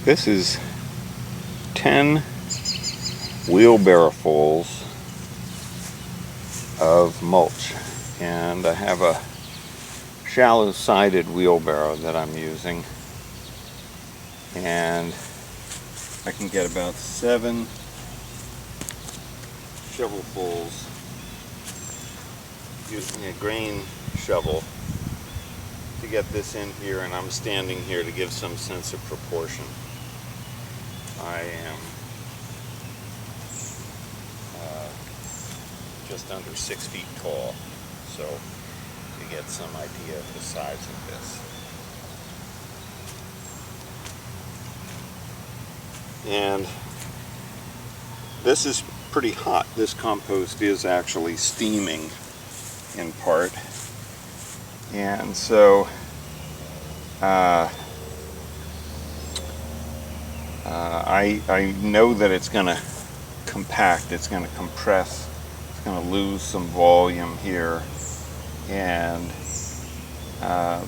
This is 10 wheelbarrowfuls of mulch, and I have a shallow-sided wheelbarrow that I'm using, and I can get about 7 shovelfuls using a grain shovel to get this in here, and I'm standing here to give some sense of proportion. I am just under 6 feet tall, so you get some idea of the size of this. And this is pretty hot. This compost is actually steaming in part, and so I know that it's going to compact, it's going to compress, it's going to lose some volume here, and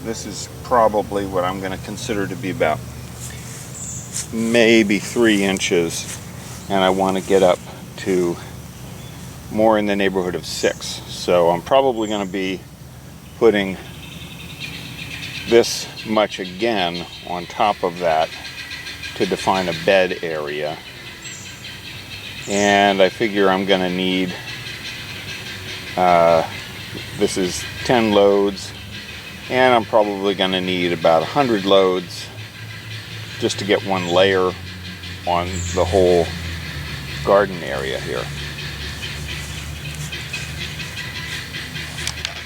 this is probably what I'm going to consider to be about maybe 3 inches, and I want to get up to more in the neighborhood of 6. So I'm probably going to be putting this much again on top of that to define a bed area. And I figure I'm going to need, this is 10 loads, and I'm probably going to need about 100 loads just to get one layer on the whole garden area here.